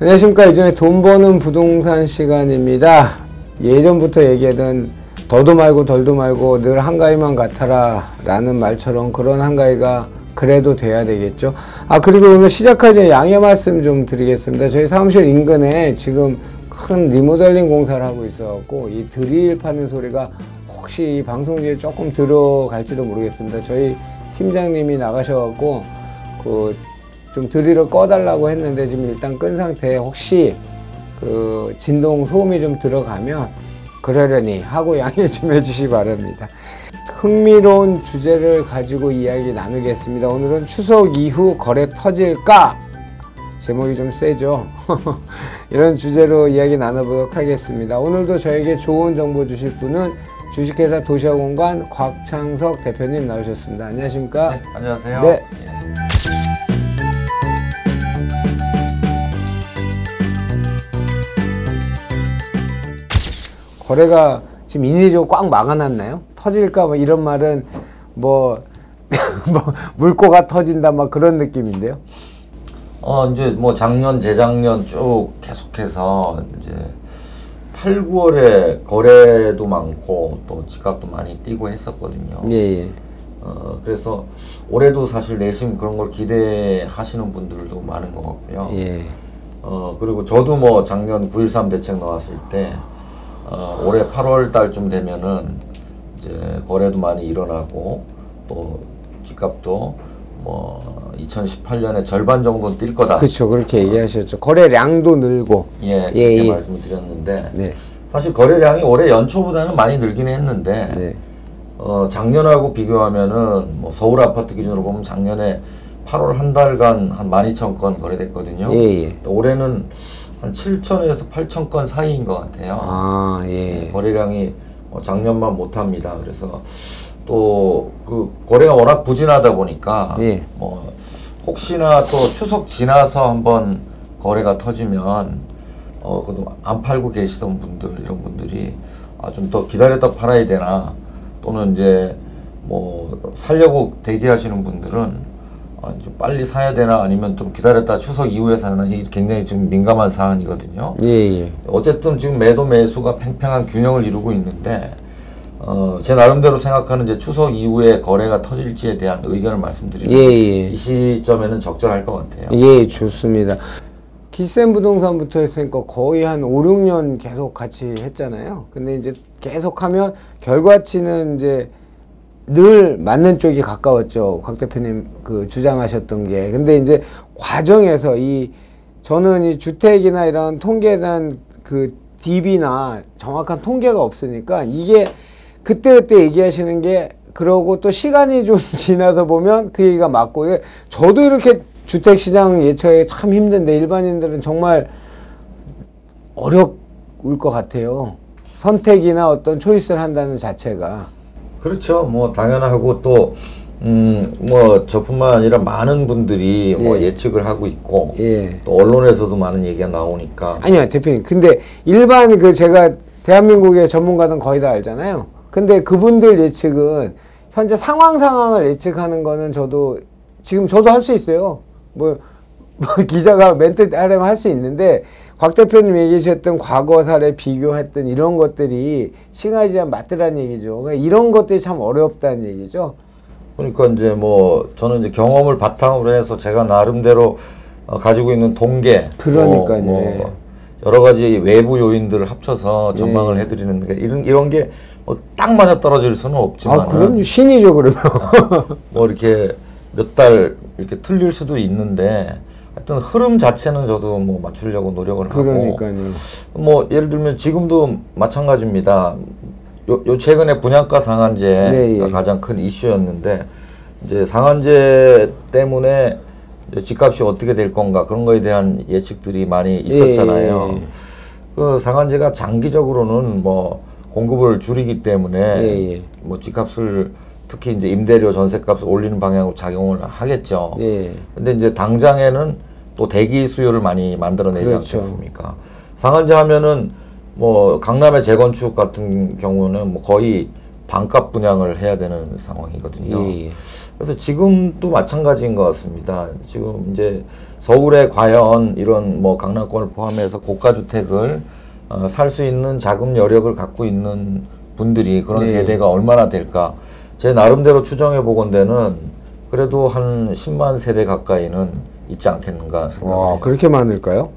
안녕하십니까. 이전에 돈 버는 부동산 시간입니다. 예전부터 얘기하던 더도 말고 덜도 말고 늘 한가위만 같아라 라는 말처럼 그런 한가위가 그래도 돼야 되겠죠. 그리고 오늘 시작하기 전에 양해 말씀 좀 드리겠습니다. 저희 사무실 인근에 지금 큰 리모델링 공사를 하고 있어갖고 이 드릴 파는 소리가 혹시 이 방송 중에 조금 들어갈지도 모르겠습니다. 저희 팀장님이 나가셔갖고 좀 드릴을 꺼달라고 했는데 지금 일단 끈 상태에 혹시 진동 소음이 좀 들어가면 그러려니 하고 양해 좀 해주시기 바랍니다. 흥미로운 주제를 가지고 이야기 나누겠습니다. 오늘은 추석 이후 거래 터질까? 제목이 좀 세죠? 이런 주제로 이야기 나눠보도록 하겠습니다. 오늘도 저에게 좋은 정보 주실 분은 주식회사 도시아공간 곽창석 대표님 나오셨습니다. 안녕하십니까? 네, 안녕하세요. 네. 거래가 지금 인위적으로 꽉 막아놨나요? 터질까 뭐 이런 말은 뭐 물꼬가 터진다 막 그런 느낌인데요. 이제 뭐 작년, 재작년 쭉 계속해서 이제 8, 9월에 거래도 많고 또 집값도 많이 뛰고 했었거든요. 예. 그래서 올해도 사실 내심 그런 걸 기대하시는 분들도 많은 것 같고요. 예. 그리고 저도 뭐 작년 9.13 대책 나왔을 때 올해 8월 달쯤 되면은 이제 거래도 많이 일어나고 또 집값도 뭐 2018년에 절반 정도는 뛸 거다. 그렇죠. 그렇게 얘기하셨죠. 거래량도 늘고. 그렇게 말씀을 드렸는데 네. 사실 거래량이 올해 연초보다는 많이 늘긴 했는데 네. 작년하고 비교하면은 뭐 서울 아파트 기준으로 보면 작년에 8월 한 달간 한 12,000건 거래됐거든요. 올해는 한 7,000에서 8,000건 사이인 것 같아요. 거래량이 작년만 못합니다. 그래서 또 그 거래가 워낙 부진하다 보니까 뭐 혹시나 또 추석 지나서 한번 거래가 터지면 그래도 안 팔고 계시던 분들 이런 분들이 좀 더 기다렸다 팔아야 되나 또는 이제 뭐 살려고 대기하시는 분들은 좀 빨리 사야 되나 아니면 좀 기다렸다 추석 이후에 사나 이게 굉장히 지금 민감한 사안이거든요. 어쨌든 지금 매도 매수가 팽팽한 균형을 이루고 있는데 제 나름대로 생각하는 이제 추석 이후에 거래가 터질지에 대한 의견을 말씀드리면 이 시점에는 적절할 것 같아요. 좋습니다. 기센 부동산부터 했으니까 거의 한 5, 6년 계속 같이 했잖아요. 근데 이제 계속 하면 결과치는 이제 늘 맞는 쪽이 가까웠죠. 곽 대표님 주장하셨던 게. 근데 이제 과정에서 저는 이 주택이나 이런 통계에 대한 DB나 정확한 통계가 없으니까 이게 그때그때 얘기하시는 게 그러고 또 시간이 좀 지나서 보면 그 얘기가 맞고 저도 이렇게 주택시장 예측하기 참 힘든데 일반인들은 정말 어려울 것 같아요. 선택이나 어떤 초이스를 한다는 자체가. 그렇죠. 뭐 당연하고 또 뭐 저뿐만 아니라 많은 분들이 뭐 예측을 하고 있고 또 언론에서도 많은 얘기가 나오니까. 아니요 대표님. 근데 일반 제가 대한민국의 전문가들은 거의 다 알잖아요. 근데 그분들 예측은 현재 상황을 예측하는 거는 지금 저도 할 수 있어요. 뭐 기자가 멘트 하려면 할 수 있는데 곽 대표님 얘기하셨던 과거 사례 비교했던 이런 것들이 시간이 지나면 맞더라는 얘기죠. 그러니까 이런 것들이 참 어렵다는 얘기죠. 그러니까 이제 뭐 저는 이제 경험을 바탕으로 해서 제가 나름대로 가지고 있는 통계, 그러니까요. 뭐 여러 가지 외부 요인들을 합쳐서 전망을 해드리는데 이런 게 뭐 딱 맞아 떨어질 수는 없지만. 그럼 신이죠 그러면. 뭐 이렇게 몇 달 이렇게 틀릴 수도 있는데. 하여튼 흐름 자체는 저도 뭐 맞추려고 노력을 하고. 그러니까요. 뭐 예를 들면 지금도 마찬가지입니다. 요 최근에 분양가 상한제가 가장 큰 이슈였는데 이제 상한제 때문에 이제 집값이 어떻게 될 건가 그런 거에 대한 예측들이 많이 있었잖아요. 그 상한제가 장기적으로는 뭐 공급을 줄이기 때문에 뭐 집값을 특히 이제 임대료, 전세값을 올리는 방향으로 작용을 하겠죠. 근데 이제 당장에는 또 대기 수요를 많이 만들어내지 않겠습니까? 상한제 하면은 뭐 강남의 재건축 같은 경우는 뭐 거의 반값 분양을 해야 되는 상황이거든요. 그래서 지금도 마찬가지인 것 같습니다. 지금 이제 서울에 과연 이런 뭐 강남권을 포함해서 고가 주택을 살 수 있는 자금 여력을 갖고 있는 분들이 그런 세대가 얼마나 될까? 제 나름대로 추정해 보건대는 그래도 한 10만 세대 가까이는 있지 않겠는가 생각해요. 와, 그렇게 많을까요?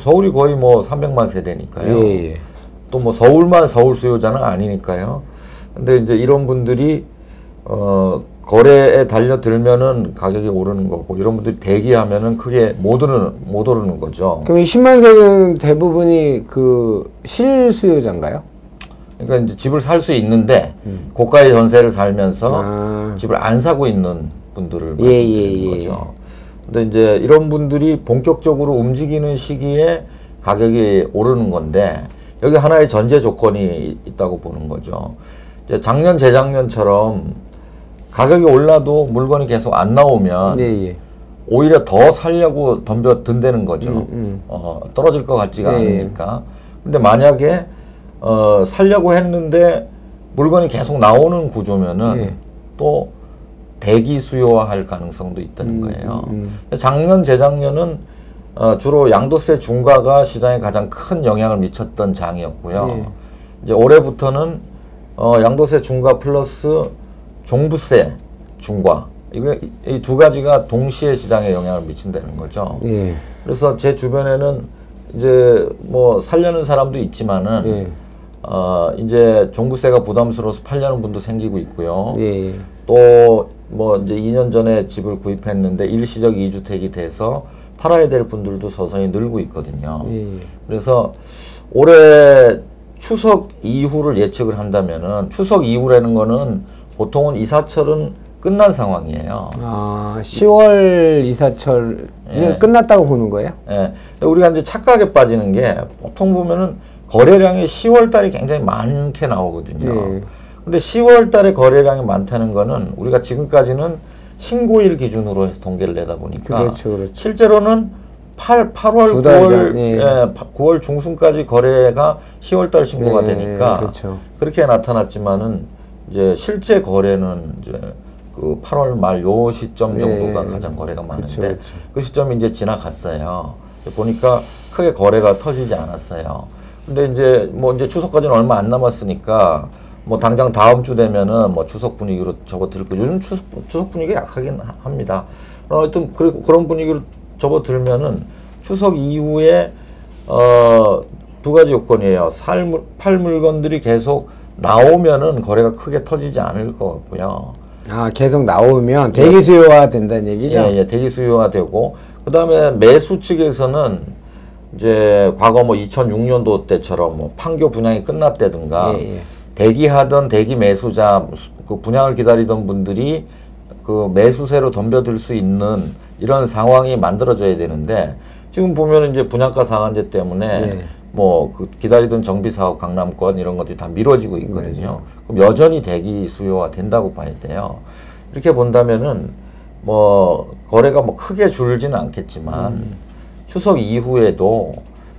서울이 거의 뭐 300만 세대니까요. 예. 또 뭐 서울만 서울 수요자는 아니니까요. 근데 이제 이런 분들이 거래에 달려들면은 가격이 오르는 거고, 이런 분들이 대기하면은 크게 못 오르는 거죠. 그럼 이 10만 세대는 대부분이 그 실수요자인가요? 그러니까 이제 집을 살 수 있는데 고가의 전세를 살면서 집을 안 사고 있는 분들을 말씀드리는 거죠. 근데 이제 이런 분들이 본격적으로 움직이는 시기에 가격이 오르는 건데, 여기 하나의 전제 조건이 있다고 보는 거죠. 이제 작년, 재작년처럼 가격이 올라도 물건이 계속 안 나오면 오히려 더 살려고 덤벼든다는 거죠. 떨어질 것 같지가 않으니까. 근데 만약에 살려고 했는데 물건이 계속 나오는 구조면은 또 대기 수요화할 가능성도 있다는 거예요. 작년, 재작년은 주로 양도세 중과가 시장에 가장 큰 영향을 미쳤던 장이었고요. 이제 올해부터는 양도세 중과 플러스 종부세 중과, 이거 이 두 가지가 동시에 시장에 영향을 미친다는 거죠. 그래서 제 주변에는 이제 뭐 살려는 사람도 있지만은 이제 종부세가 부담스러워서 팔려는 분도 생기고 있고요. 또 뭐 이제 2년 전에 집을 구입했는데 일시적 2주택이 돼서 팔아야 될 분들도 서서히 늘고 있거든요. 그래서 올해 추석 이후를 예측을 한다면은, 추석 이후라는 거는 보통은 이사철은 끝난 상황이에요. 10월 이사철 끝났다고 보는 거예요? 예. 우리가 이제 착각에 빠지는 게, 보통 보면은 거래량이 10월 달이 굉장히 많게 나오거든요. 근데 10월 달에 거래량이 많다는 거는 우리가 지금까지는 신고일 기준으로 해서 통계를 내다 보니까 실제로는 8월, 9월, 9월 중순까지 거래가 10월 달 신고가 되니까 그렇게 나타났지만은, 이제 실제 거래는 이제 그 8월 말 요 시점 정도가 가장 거래가 많은데 그 시점이 이제 지나갔어요. 보니까 크게 거래가 터지지 않았어요. 근데 이제 뭐 이제 추석까지는 얼마 안 남았으니까 뭐 당장 다음 주 되면은 뭐 추석 분위기로 접어들 거. 요즘 추석 분위기가 약하긴 합니다. 하여튼 그런 분위기로 접어들면은 추석 이후에 두 가지 요건이에요. 팔 물건들이 계속 나오면은 거래가 크게 터지지 않을 것 같고요. 계속 나오면 대기 수요화 된다는 얘기죠? 대기 수요화 되고, 그 다음에 매수 측에서는 이제 과거 뭐 2006년도 때처럼 뭐 판교 분양이 끝났다든가 대기하던 대기 매수자, 그 분양을 기다리던 분들이 그 매수세로 덤벼들 수 있는 이런 상황이 만들어져야 되는데, 지금 보면 이제 분양가 상한제 때문에 뭐 그 기다리던 정비사업 강남권 이런 것들이 다 미뤄지고 있거든요. 그럼 여전히 대기 수요가 된다고 봐야 돼요. 이렇게 본다면은 뭐 거래가 뭐 크게 줄지는 않겠지만 추석 이후에도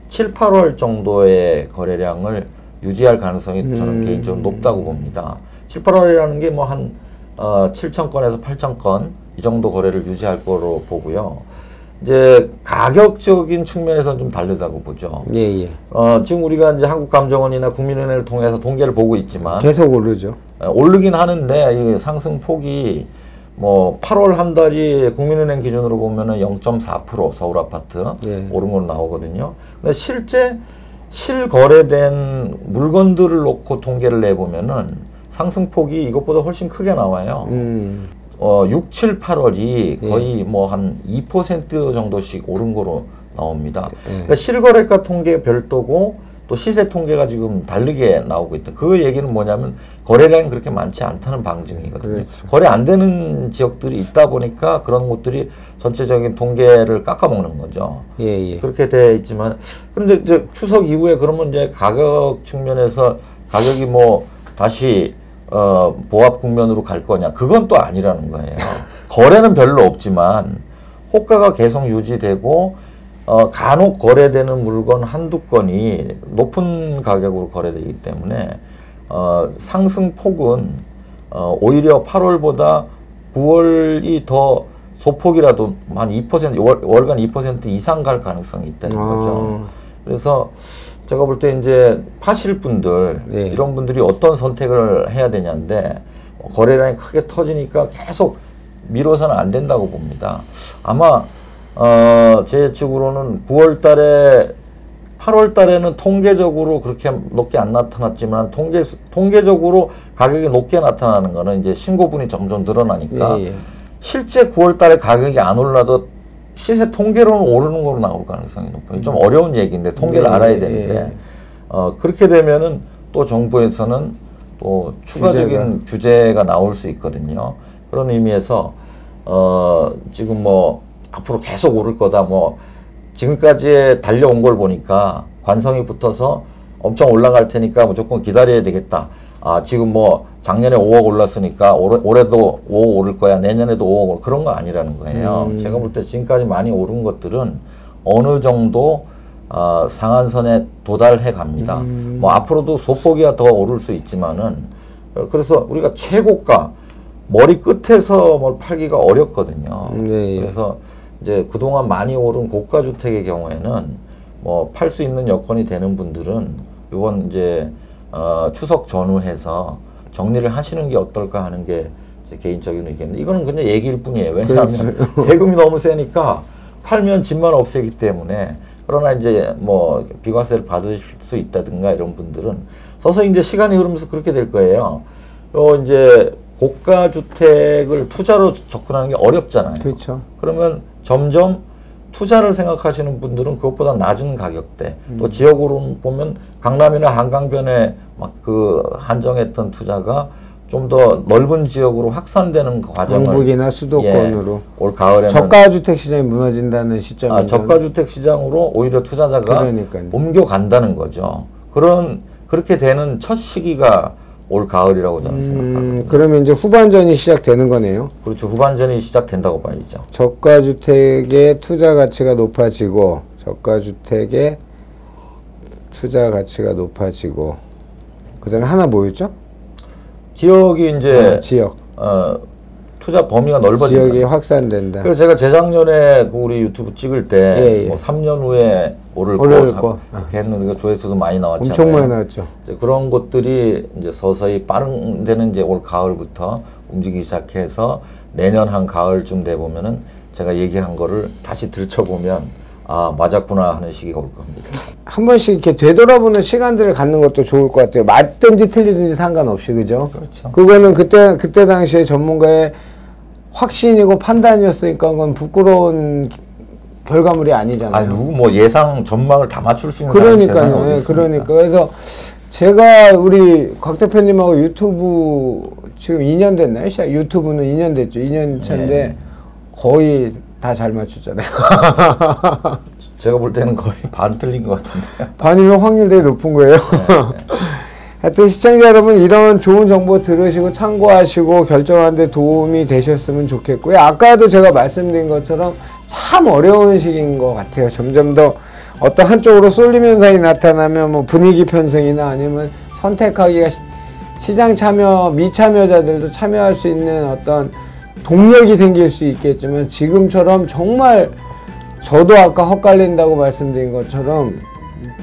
7, 8월 정도의 거래량을 유지할 가능성이 저는 개인적으로 높다고 봅니다. 7, 8월이라는 게 뭐 한 7,000건에서 8,000건 이 정도 거래를 유지할 거로 보고요. 이제 가격적인 측면에서는 좀 다르다고 보죠. 지금 우리가 이제 한국감정원이나 국민은행을 통해서 통계를 보고 있지만 계속 오르죠. 오르긴 하는데 이 상승 폭이 뭐 8월 한 달이 국민은행 기준으로 보면은 0.4% 서울 아파트 오른 걸로 나오거든요. 근데 실제 실거래된 물건들을 놓고 통계를 내보면은 상승 폭이 이것보다 훨씬 크게 나와요. 6, 7, 8월이 거의 뭐 한 2% 정도씩 오른 거로 나옵니다. 그러니까 실거래가 통계 별도고 또 시세 통계가 지금 다르게 나오고 있다. 그 얘기는 뭐냐면 거래량이 그렇게 많지 않다는 방증이거든요. 거래 안 되는 지역들이 있다 보니까 그런 곳들이 전체적인 통계를 깎아먹는 거죠. 그렇게 돼 있지만, 그런데 이제 추석 이후에 그러면 이제 가격 측면에서 가격이 뭐 다시 보합 국면으로 갈 거냐? 그건 또 아니라는 거예요. 거래는 별로 없지만 호가가 계속 유지되고 간혹 거래되는 물건 한두 건이 높은 가격으로 거래되기 때문에 상승폭은 오히려 8월보다 9월이 더 소폭이라도 한 2%, 월간 2% 이상 갈 가능성이 있다는 거죠. 그래서 제가 볼 때 이제 파실 분들, 네. 이런 분들이 어떤 선택을 해야 되냐인데, 거래량이 크게 터지니까 계속 미뤄서는 안 된다고 봅니다. 아마 제 예측으로는 9월 달에 8월 달에는 통계적으로 그렇게 높게 안 나타났지만 통계적으로 가격이 높게 나타나는 거는 이제 신고분이 점점 늘어나니까 예. 실제 9월 달에 가격이 안 올라도 시세 통계로는 오르는 걸로 나올 가능성이 높아요. 좀 어려운 얘기인데 통계를 알아야 되는데 그렇게 되면은 또 정부에서는 또 추가적인 규제가 나올 수 있거든요. 그런 의미에서 지금 뭐 앞으로 계속 오를 거다 뭐 지금까지 달려온 걸 보니까 관성이 붙어서 엄청 올라갈 테니까 무조건 기다려야 되겠다. 아, 지금 뭐 작년에 5억 올랐으니까 올해도 5억 오를 거야. 내년에도 5억 오를 그런 거 아니라는 거예요. 제가 볼 때 지금까지 많이 오른 것들은 어느 정도 상한선에 도달해 갑니다. 뭐 앞으로도 소폭이야 더 오를 수 있지만은 그래서 우리가 최고가 머리 끝에서 뭘 팔기가 어렵거든요. 그래서 이제 그동안 많이 오른 고가 주택의 경우에는 뭐 팔 수 있는 여건이 되는 분들은 이번 이제 추석 전후해서 정리를 하시는 게 어떨까 하는 게 제 개인적인 의견인데 이거는 그냥 얘기일 뿐이에요. 왜냐하면 세금이 너무 세니까 팔면 집만 없애기 때문에 그러나 이제 뭐 비과세를 받을 수 있다든가 이런 분들은 서서히 이제 시간이 흐르면서 그렇게 될 거예요. 이제 고가 주택을 투자로 접근하는 게 어렵잖아요. 그렇죠. 그러면 점점 투자를 생각하시는 분들은 그것보다 낮은 가격대 또 지역으로 보면 강남이나 한강변에 막 그 한정했던 투자가 좀 더 넓은 지역으로 확산되는 과정을 경북이나 수도권으로 올 가을에는 저가 주택 시장이 무너진다는 시점에 저가 주택 시장으로 오히려 투자자가 옮겨간다는 거죠. 그렇게 되는 첫 시기가 올 가을이라고 저는 생각하거든요. 그러면 이제 후반전이 시작되는 거네요. 그렇죠. 후반전이 시작된다고 봐야죠. 저가 주택의 투자 가치가 높아지고 저가 주택의 투자 가치가 높아지고 그다음에 하나 뭐였죠? 지역이 이제 지역 투자 범위가 넓어진다. 지역이 확산된다. 그래서 제가 재작년에 그 우리 유튜브 찍을 때 뭐 3년 후에 오를 거 이렇게 했는데 조회수도 많이 나왔잖아요. 엄청 많이 나왔죠. 이제 그런 것들이 이제 서서히 빠른 데는 이제 올 가을부터 움직이기 시작해서 내년 한 가을쯤 돼 보면은 제가 얘기한 거를 다시 들춰보면 아 맞았구나 하는 시기가 올 겁니다. 한 번씩 이렇게 되돌아보는 시간들을 갖는 것도 좋을 것 같아요. 맞든지 틀리든지 상관없이 그죠? 그렇죠. 그거는 그때 당시에 전문가의 확신이고 판단이었으니까 그건 부끄러운 결과물이 아니잖아요. 누구 뭐 예상 전망을 다 맞출 수 있는 그러니까요. 예, 그러니까 그래서 제가 우리 곽 대표님하고 유튜브 지금 2년 됐나요? 유튜브는 2년 됐죠. 2년 차인데 거의 다 잘 맞추잖아요. 제가 볼 때는 거의 반 틀린 것 같은데. 반이면 확률 되게 높은 거예요. 하여튼 시청자 여러분 이런 좋은 정보 들으시고 참고하시고 결정하는 데 도움이 되셨으면 좋겠고요. 아까도 제가 말씀드린 것처럼 참 어려운 시기인 것 같아요. 점점 더 어떤 한쪽으로 쏠림 현상이 나타나면 뭐 분위기 편승이나 아니면 선택하기가 시장 참여 미참여자들도 참여할 수 있는 어떤 동력이 생길 수 있겠지만 지금처럼 정말 저도 아까 헛갈린다고 말씀드린 것처럼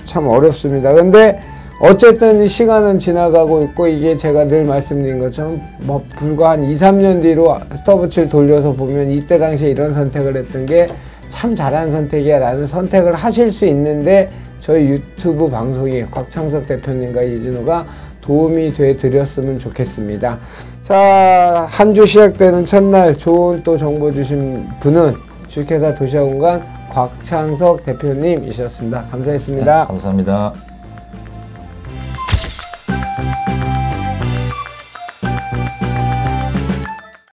참 어렵습니다. 근데 어쨌든 이 시간은 지나가고 있고 이게 제가 늘 말씀드린 것처럼 뭐 불과 한 2, 3년 뒤로 스톱워치를 돌려서 보면 이때 당시에 이런 선택을 했던 게 참 잘한 선택이야 라는 선택을 하실 수 있는데 저희 유튜브 방송이 곽창석 대표님과 이진호가 도움이 돼 드렸으면 좋겠습니다. 자, 한 주 시작되는 첫날 좋은 또 정보 주신 분은 주식회사 도시화공간 곽창석 대표님이셨습니다. 감사했습니다. 네, 감사합니다.